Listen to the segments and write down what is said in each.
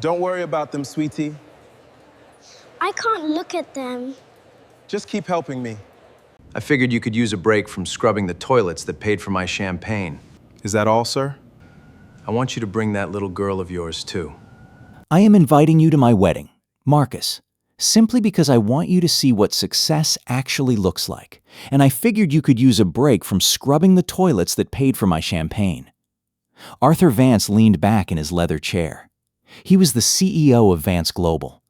Don't worry about them, sweetie. I can't look at them. Just keep helping me. I figured you could use a break from scrubbing the toilets that paid for my champagne. Is that all, sir? I want you to bring that little girl of yours, too. I am inviting you to my wedding, Marcus, simply because I want you to see what success actually looks like, and I figured you could use a break from scrubbing the toilets that paid for my champagne. Arthur Vance leaned back in his leather chair. He was the CEO of Vance Global.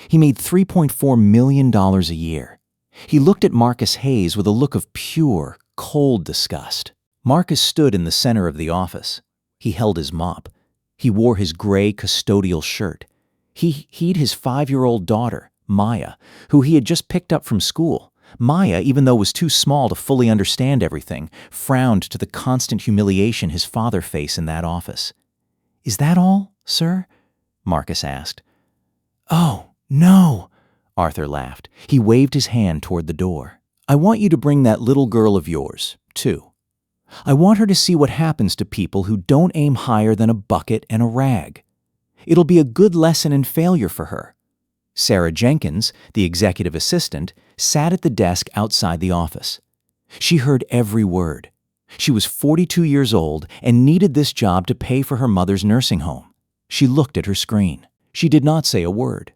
He made $3.4 million a year. He looked at Marcus Hayes with a look of pure, cold disgust. Marcus stood in the center of the office. He held his mop. He wore his gray custodial shirt. He'd his 5-year-old daughter, Maya, who he had just picked up from school. Maya, even though was too small to fully understand everything, frowned to the constant humiliation his father faced in that office. "Is that all, sir?" Marcus asked. "Oh, no," Arthur laughed. He waved his hand toward the door. "I want you to bring that little girl of yours, too. I want her to see what happens to people who don't aim higher than a bucket and a rag. It'll be a good lesson in failure for her." Sarah Jenkins, the executive assistant, sat at the desk outside the office. She heard every word. She was 42 years old and needed this job to pay for her mother's nursing home. She looked at her screen. She did not say a word.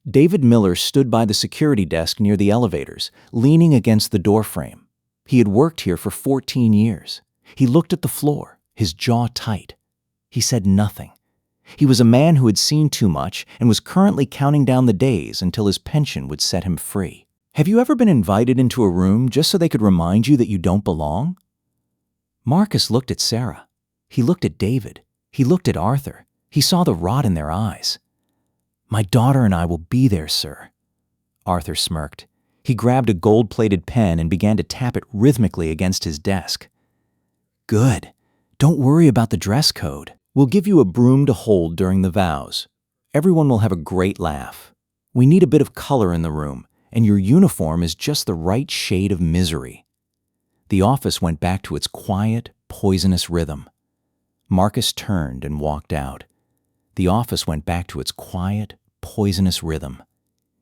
David Miller stood by the security desk near the elevators, leaning against the doorframe. He had worked here for 14 years. He looked at the floor, his jaw tight. He said nothing. He was a man who had seen too much and was currently counting down the days until his pension would set him free. Have you ever been invited into a room just so they could remind you that you don't belong? Marcus looked at Sarah. He looked at David. He looked at Arthur. He saw the rot in their eyes. "My daughter and I will be there, sir." Arthur smirked. He grabbed a gold-plated pen and began to tap it rhythmically against his desk. "Good. Don't worry about the dress code. We'll give you a broom to hold during the vows. Everyone will have a great laugh. We need a bit of color in the room, and your uniform is just the right shade of misery." The office went back to its quiet, poisonous rhythm. Marcus turned and walked out. The office went back to its quiet, poisonous rhythm.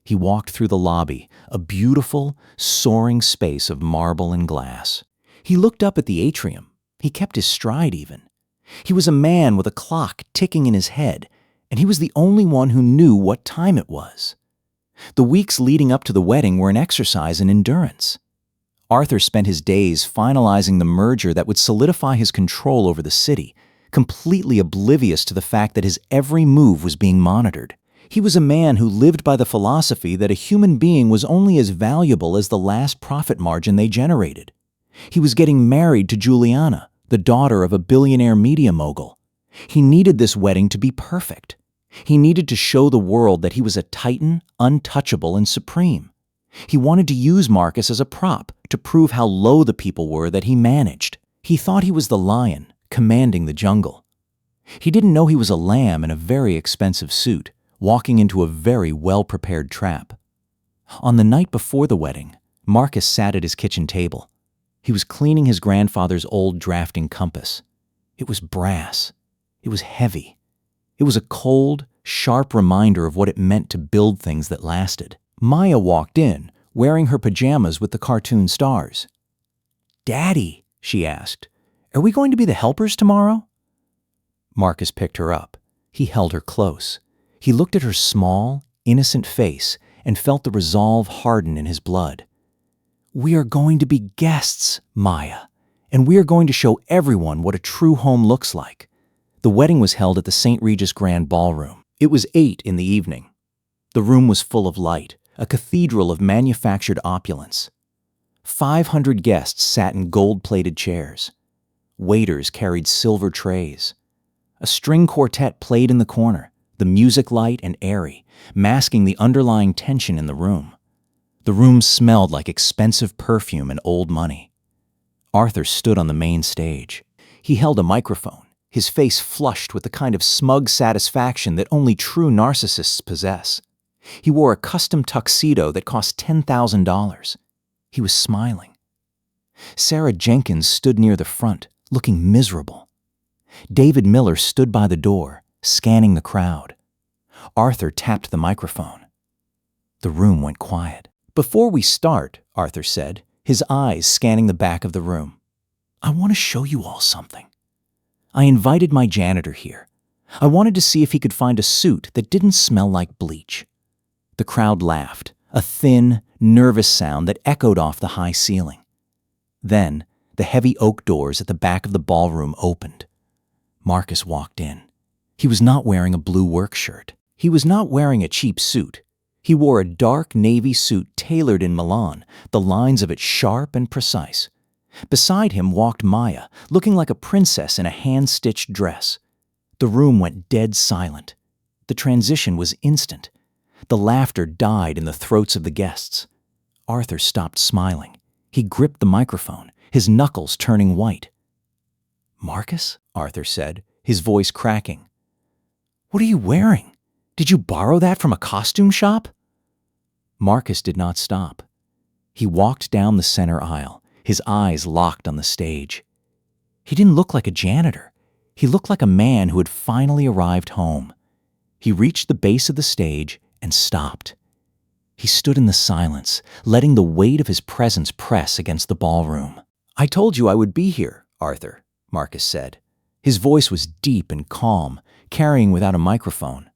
He walked through the lobby, a beautiful, soaring space of marble and glass. He looked up at the atrium. He kept his stride even. He was a man with a clock ticking in his head, and he was the only one who knew what time it was. The weeks leading up to the wedding were an exercise in endurance. Arthur spent his days finalizing the merger that would solidify his control over the city, completely oblivious to the fact that his every move was being monitored. He was a man who lived by the philosophy that a human being was only as valuable as the last profit margin they generated. He was getting married to Juliana, the daughter of a billionaire media mogul. He needed this wedding to be perfect. He needed to show the world that he was a titan, untouchable, and supreme. He wanted to use Marcus as a prop to prove how low the people were that he managed. He thought he was the lion, commanding the jungle. He didn't know he was a lamb in a very expensive suit, walking into a very well-prepared trap. On the night before the wedding, Marcus sat at his kitchen table. He was cleaning his grandfather's old drafting compass. It was brass. It was heavy. It was a cold, sharp reminder of what it meant to build things that lasted. Maya walked in, wearing her pajamas with the cartoon stars. "Daddy," she asked, "are we going to be the helpers tomorrow?" Marcus picked her up. He held her close. He looked at her small, innocent face and felt the resolve harden in his blood. "We are going to be guests, Maya, and we are going to show everyone what a true home looks like." The wedding was held at the St. Regis Grand Ballroom. It was 8 in the evening. The room was full of light, a cathedral of manufactured opulence. 500 guests sat in gold-plated chairs. Waiters carried silver trays. A string quartet played in the corner, the music light and airy, masking the underlying tension in the room. The room smelled like expensive perfume and old money. Arthur stood on the main stage. He held a microphone, his face flushed with the kind of smug satisfaction that only true narcissists possess. He wore a custom tuxedo that cost $10,000. He was smiling. Sarah Jenkins stood near the front, looking miserable. David Miller stood by the door, scanning the crowd. Arthur tapped the microphone. The room went quiet. "Before we start," Arthur said, his eyes scanning the back of the room, "I want to show you all something. I invited my janitor here. I wanted to see if he could find a suit that didn't smell like bleach." The crowd laughed, a thin, nervous sound that echoed off the high ceiling. Then, the heavy oak doors at the back of the ballroom opened. Marcus walked in. He was not wearing a blue work shirt. He was not wearing a cheap suit. He wore a dark navy suit tailored in Milan, the lines of it sharp and precise. Beside him walked Maya, looking like a princess in a hand-stitched dress. The room went dead silent. The transition was instant. The laughter died in the throats of the guests. Arthur stopped smiling. He gripped the microphone, his knuckles turning white. "Marcus?" Arthur said, his voice cracking. "What are you wearing? Did you borrow that from a costume shop?" Marcus did not stop. He walked down the center aisle, his eyes locked on the stage. He didn't look like a janitor. He looked like a man who had finally arrived home. He reached the base of the stage and stopped. He stood in the silence, letting the weight of his presence press against the ballroom. "I told you I would be here, Arthur," Marcus said. His voice was deep and calm, carrying without a microphone.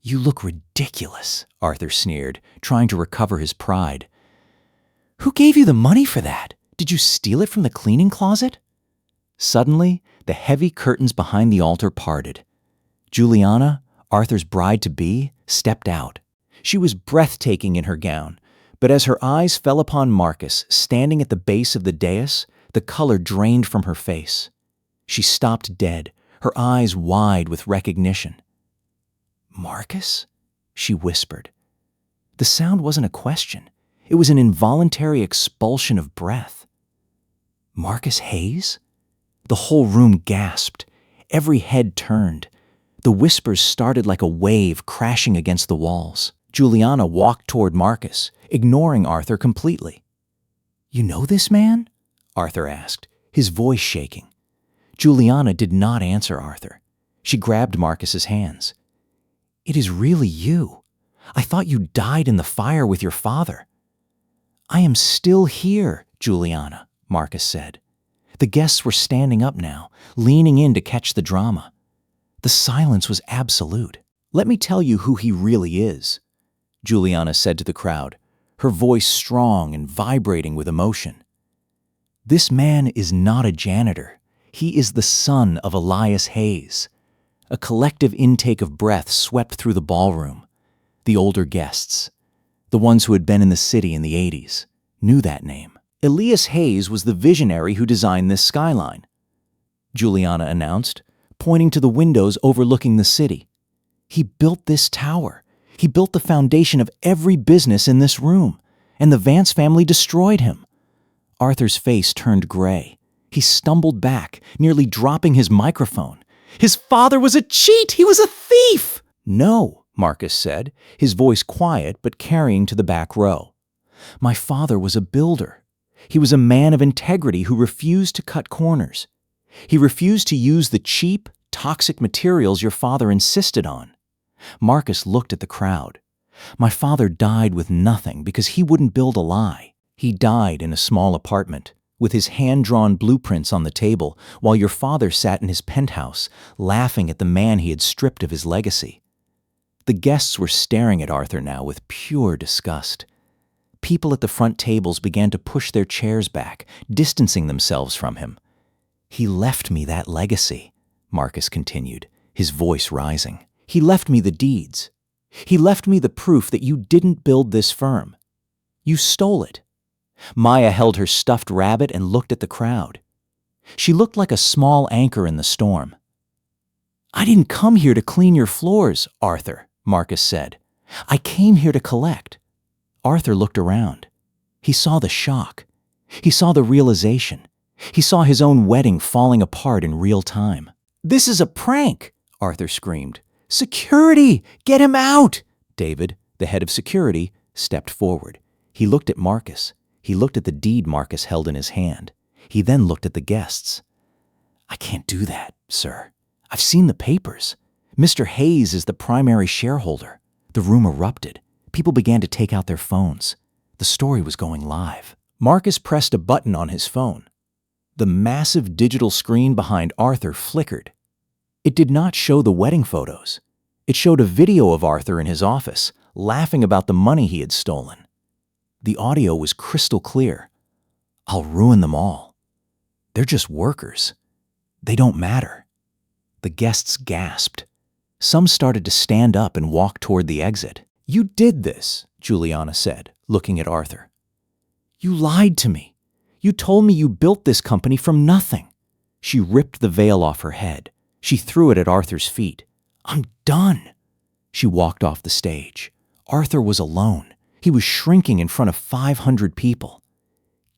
"You look ridiculous," Arthur sneered, trying to recover his pride. "Who gave you the money for that? Did you steal it from the cleaning closet?" Suddenly, the heavy curtains behind the altar parted. Juliana, Arthur's bride-to-be, stepped out. She was breathtaking in her gown, but as her eyes fell upon Marcus, standing at the base of the dais, the color drained from her face. She stopped dead, her eyes wide with recognition. "Marcus?" she whispered. The sound wasn't a question. It was an involuntary expulsion of breath. "Marcus Hayes?" The whole room gasped. Every head turned. The whispers started like a wave crashing against the walls. Juliana walked toward Marcus, ignoring Arthur completely. "You know this man?" Arthur asked, his voice shaking. Juliana did not answer Arthur. She grabbed Marcus's hands. "It is really you. I thought you died in the fire with your father." "I am still here, Juliana," Marcus said. The guests were standing up now, leaning in to catch the drama. The silence was absolute. "Let me tell you who he really is," Juliana said to the crowd, her voice strong and vibrating with emotion. "This man is not a janitor. He is the son of Elias Hayes." A collective intake of breath swept through the ballroom. The older guests, the ones who had been in the city in the 80s, knew that name. "Elias Hayes was the visionary who designed this skyline," Juliana announced, pointing to the windows overlooking the city. "He built this tower. He built the foundation of every business in this room, and the Vance family destroyed him." Arthur's face turned gray. He stumbled back, nearly dropping his microphone. "His father was a cheat! He was a thief!" "No," Marcus said, his voice quiet but carrying to the back row. "My father was a builder. He was a man of integrity who refused to cut corners. He refused to use the cheap, toxic materials your father insisted on." Marcus looked at the crowd. "My father died with nothing because he wouldn't build a lie. He died in a small apartment, with his hand-drawn blueprints on the table, while your father sat in his penthouse, laughing at the man he had stripped of his legacy." The guests were staring at Arthur now with pure disgust. People at the front tables began to push their chairs back, distancing themselves from him. "He left me that legacy," Marcus continued, his voice rising. "He left me the deeds. He left me the proof that you didn't build this firm. You stole it." Maya held her stuffed rabbit and looked at the crowd. She looked like a small anchor in the storm. "I didn't come here to clean your floors, Arthur," Marcus said. "I came here to collect." Arthur looked around. He saw the shock. He saw the realization. He saw his own wedding falling apart in real time. "This is a prank!" Arthur screamed. "Security! Get him out!" David, the head of security, stepped forward. He looked at Marcus. He looked at the deed Marcus held in his hand. He then looked at the guests. "I can't do that, sir. I've seen the papers. Mr. Hayes is the primary shareholder. The room erupted. People began to take out their phones. The story was going live. Marcus pressed a button on his phone. The massive digital screen behind Arthur flickered. It did not show the wedding photos. It showed a video of Arthur in his office, laughing about the money he had stolen. The audio was crystal clear. "I'll ruin them all. They're just workers. They don't matter." The guests gasped. Some started to stand up and walk toward the exit. "You did this," Juliana said, looking at Arthur. "You lied to me. You told me you built this company from nothing." She ripped the veil off her head. She threw it at Arthur's feet. "I'm done." She walked off the stage. Arthur was alone. He was shrinking in front of 500 people.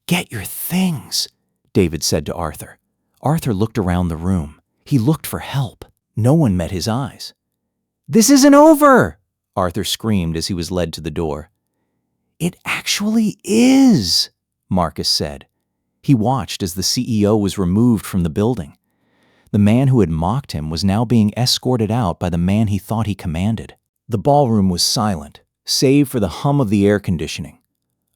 "Get your things," David said to Arthur. Arthur looked around the room. He looked for help. No one met his eyes. "This isn't over!" Arthur screamed as he was led to the door. "It actually is," Marcus said. He watched as the CEO was removed from the building. The man who had mocked him was now being escorted out by the man he thought he commanded. The ballroom was silent, save for the hum of the air conditioning.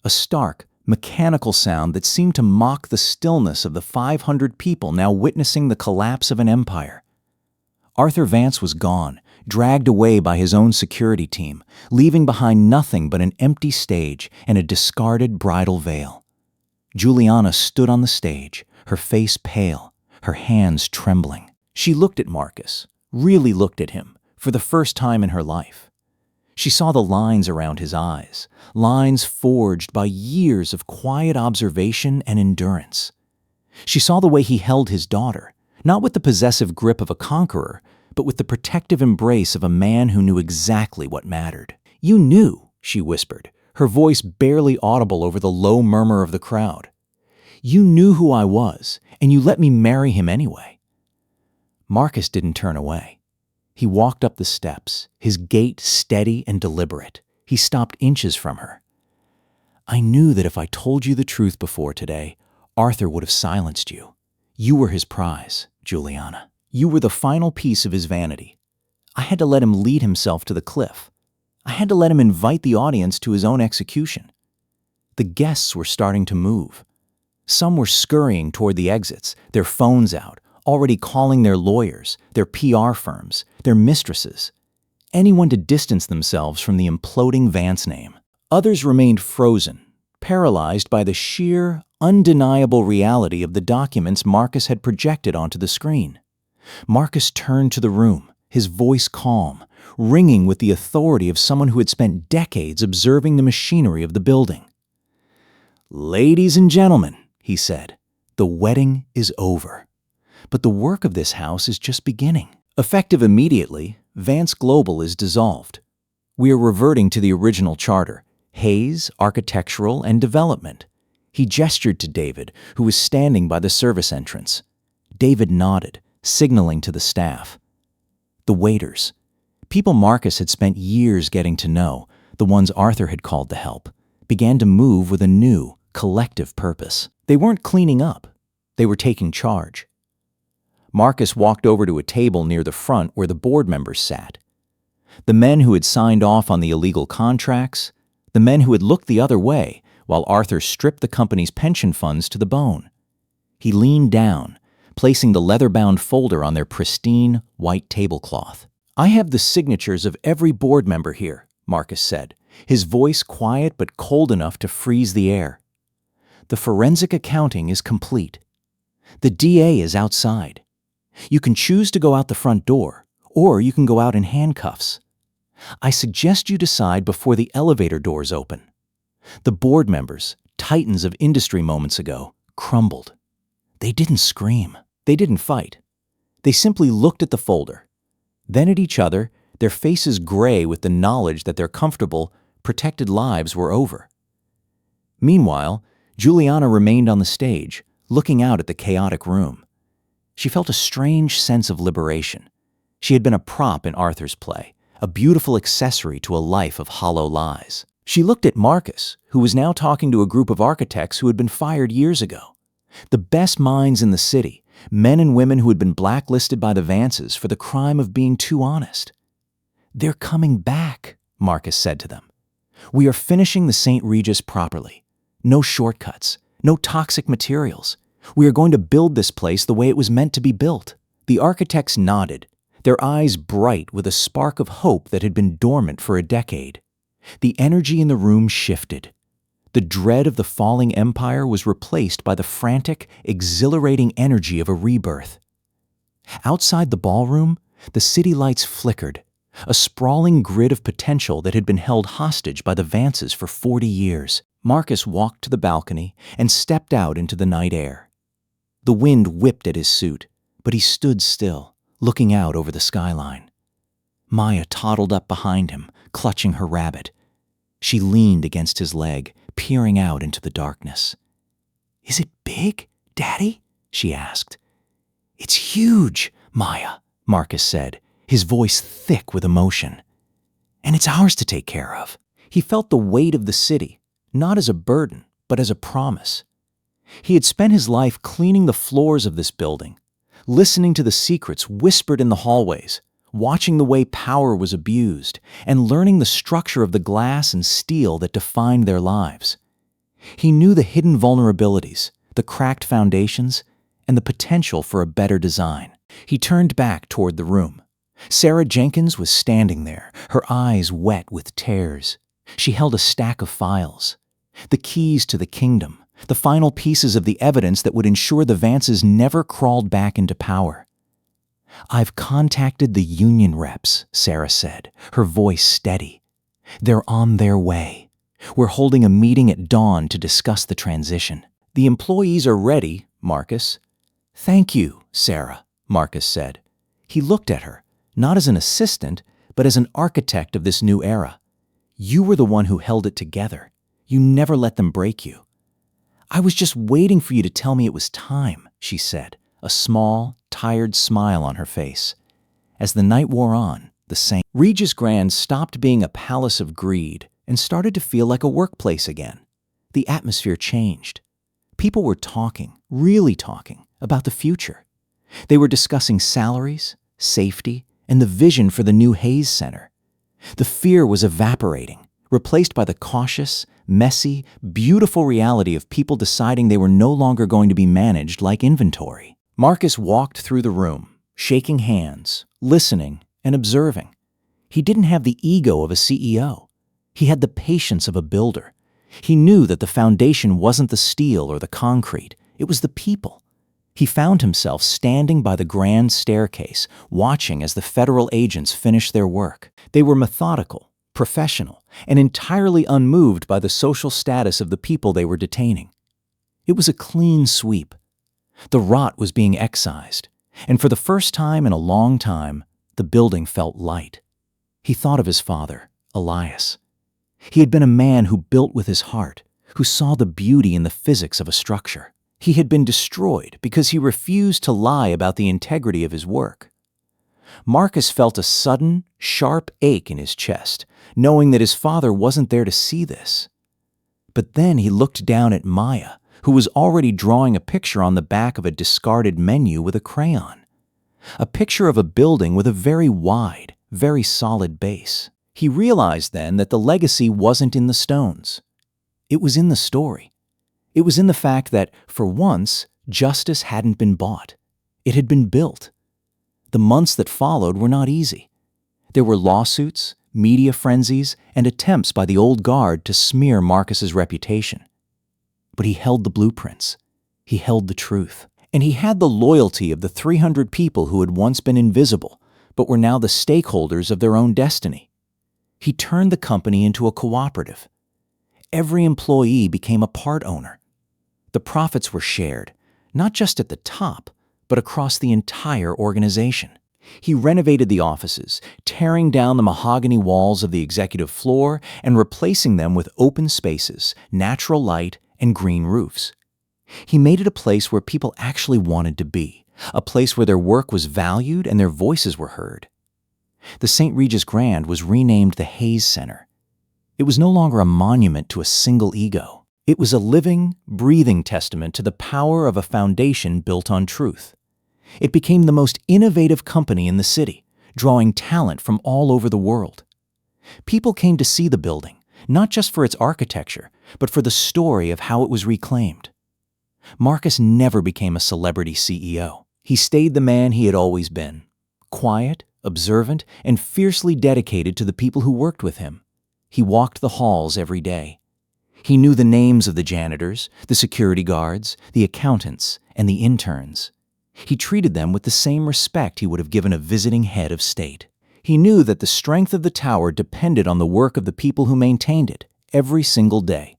A stark, mechanical sound that seemed to mock the stillness of the 500 people now witnessing the collapse of an empire. Arthur Vance was gone, dragged away by his own security team, leaving behind nothing but an empty stage and a discarded bridal veil. Juliana stood on the stage, her face pale, her hands trembling. She looked at Marcus, really looked at him, for the first time in her life. She saw the lines around his eyes, lines forged by years of quiet observation and endurance. She saw the way he held his daughter, not with the possessive grip of a conqueror, but with the protective embrace of a man who knew exactly what mattered. "You knew," she whispered, her voice barely audible over the low murmur of the crowd. "You knew who I was, and you let me marry him anyway." Marcus didn't turn away. He walked up the steps, his gait steady and deliberate. He stopped inches from her. "I knew that if I told you the truth before today, Arthur would have silenced you. You were his prize, Juliana. You were the final piece of his vanity. I had to let him lead himself to the cliff. I had to let him invite the audience to his own execution." The guests were starting to move. Some were scurrying toward the exits, their phones out, already calling their lawyers, their PR firms, their mistresses, anyone to distance themselves from the imploding Vance name. Others remained frozen, paralyzed by the sheer, undeniable reality of the documents Marcus had projected onto the screen. Marcus turned to the room, his voice calm, ringing with the authority of someone who had spent decades observing the machinery of the building. "Ladies and gentlemen," he said, "the wedding is over. But the work of this house is just beginning. Effective immediately, Vance Global is dissolved. We are reverting to the original charter, Hayes, Architectural, and Development." He gestured to David, who was standing by the service entrance. David nodded, signaling to the staff. The waiters, people Marcus had spent years getting to know, the ones Arthur had called to help, began to move with a new, collective purpose. They weren't cleaning up. They were taking charge. Marcus walked over to a table near the front where the board members sat. The men who had signed off on the illegal contracts, the men who had looked the other way while Arthur stripped the company's pension funds to the bone. He leaned down, placing the leather-bound folder on their pristine, white tablecloth. "I have the signatures of every board member here," Marcus said, his voice quiet but cold enough to freeze the air. "The forensic accounting is complete. The DA is outside. You can choose to go out the front door, or you can go out in handcuffs. I suggest you decide before the elevator doors open." The board members, titans of industry moments ago, crumbled. They didn't scream. They didn't fight. They simply looked at the folder, then at each other, their faces gray with the knowledge that their comfortable, protected lives were over. Meanwhile, Juliana remained on the stage, looking out at the chaotic room. She felt a strange sense of liberation. She had been a prop in Arthur's play, a beautiful accessory to a life of hollow lies. She looked at Marcus, who was now talking to a group of architects who had been fired years ago. The best minds in the city, Men and women who had been blacklisted by the Vances for the crime of being too honest. "They're coming back," Marcus said to them. "We are finishing the St. Regis properly. No shortcuts, no toxic materials. We are going to build this place the way it was meant to be built." The architects nodded, their eyes bright with a spark of hope that had been dormant for a decade. The energy in the room shifted. The dread of the falling empire was replaced by the frantic, exhilarating energy of a rebirth. Outside the ballroom, the city lights flickered, a sprawling grid of potential that had been held hostage by the Vances for 40 years. Marcus walked to the balcony and stepped out into the night air. The wind whipped at his suit, but he stood still, looking out over the skyline. Maya toddled up behind him, clutching her rabbit. She leaned against his leg, peering out into the darkness. "Is it big, Daddy?" she asked. "It's huge, Maya," Marcus said, his voice thick with emotion. "And it's ours to take care of." He felt the weight of the city, not as a burden, but as a promise. He had spent his life cleaning the floors of this building, listening to the secrets whispered in the hallways, watching the way power was abused, and learning the structure of the glass and steel that defined their lives. He knew the hidden vulnerabilities, the cracked foundations, and the potential for a better design. He turned back toward the room. Sarah Jenkins was standing there, her eyes wet with tears. She held a stack of files, the keys to the kingdom, the final pieces of the evidence that would ensure the Vances never crawled back into power. "I've contacted the union reps," Sarah said, her voice steady. "They're on their way. We're holding a meeting at dawn to discuss the transition." "The employees are ready, Marcus." "Thank you, Sarah," Marcus said. He looked at her, not as an assistant, but as an architect of this new era. "You were the one who held it together. You never let them break you." "I was just waiting for you to tell me it was time," she said, a small, tired smile on her face. As the night wore on, the same. Regis Grand stopped being a palace of greed and started to feel like a workplace again. The atmosphere changed. People were talking, really talking, about the future. They were discussing salaries, safety, and the vision for the new Hayes Center. The fear was evaporating, replaced by the cautious, messy, beautiful reality of people deciding they were no longer going to be managed like inventory. Marcus walked through the room, shaking hands, listening, and observing. He didn't have the ego of a CEO. He had the patience of a builder. He knew that the foundation wasn't the steel or the concrete, it was the people. He found himself standing by the grand staircase, watching as the federal agents finished their work. They were methodical, professional, and entirely unmoved by the social status of the people they were detaining. It was a clean sweep. The rot was being excised, and for the first time in a long time, the building felt light. He thought of his father, Elias. He had been a man who built with his heart, who saw the beauty in the physics of a structure. He had been destroyed because he refused to lie about the integrity of his work. Marcus felt a sudden, sharp ache in his chest, knowing that his father wasn't there to see this. But then he looked down at Maya, who was already drawing a picture on the back of a discarded menu with a crayon. A picture of a building with a very wide, very solid base. He realized then that the legacy wasn't in the stones. It was in the story. It was in the fact that, for once, justice hadn't been bought. It had been built. The months that followed were not easy. There were lawsuits, media frenzies, and attempts by the old guard to smear Marcus's reputation. But he held the blueprints. He held the truth. And he had the loyalty of the 300 people who had once been invisible, but were now the stakeholders of their own destiny. He turned the company into a cooperative. Every employee became a part owner. The profits were shared, not just at the top, but across the entire organization. He renovated the offices, tearing down the mahogany walls of the executive floor and replacing them with open spaces, natural light, and green roofs. He made it a place where people actually wanted to be, a place where their work was valued and their voices were heard. The St. Regis Grand was renamed the Hayes Center. It was no longer a monument to a single ego. It was a living, breathing testament to the power of a foundation built on truth. It became the most innovative company in the city, drawing talent from all over the world. People came to see the building, not just for its architecture, but for the story of how it was reclaimed. Marcus never became a celebrity CEO. He stayed the man he had always been, quiet, observant, and fiercely dedicated to the people who worked with him. He walked the halls every day. He knew the names of the janitors, the security guards, the accountants, and the interns. He treated them with the same respect he would have given a visiting head of state. He knew that the strength of the tower depended on the work of the people who maintained it every single day.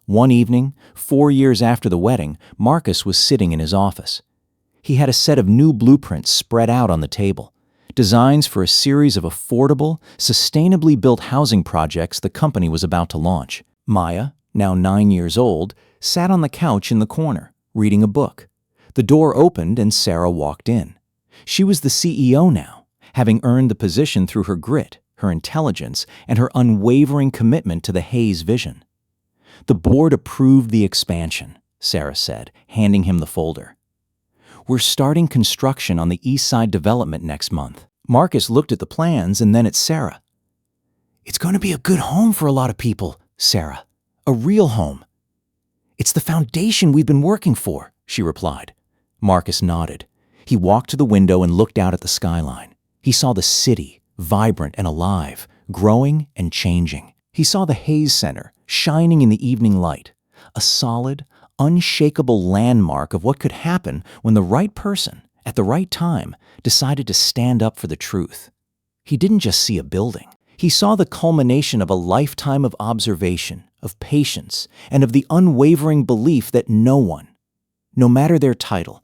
One evening, 4 years after the wedding, Marcus was sitting in his office. He had a set of new blueprints spread out on the table, designs for a series of affordable, sustainably built housing projects the company was about to launch. Maya, now 9 years old, sat on the couch in the corner, reading a book. The door opened and Sarah walked in. She was the CEO now, having earned the position through her grit, her intelligence, and her unwavering commitment to the Hayes vision. "The board approved the expansion," Sarah said, handing him the folder. "We're starting construction on the East Side development next month." Marcus looked at the plans and then at Sarah. "It's going to be a good home for a lot of people, Sarah. A real home." "It's the foundation we've been working for," she replied. Marcus nodded. He walked to the window and looked out at the skyline. He saw the city, vibrant and alive, growing and changing. He saw the Hayes Center, shining in the evening light, a solid, unshakable landmark of what could happen when the right person, at the right time, decided to stand up for the truth. He didn't just see a building. He saw the culmination of a lifetime of observation, of patience, and of the unwavering belief that no one, no matter their title,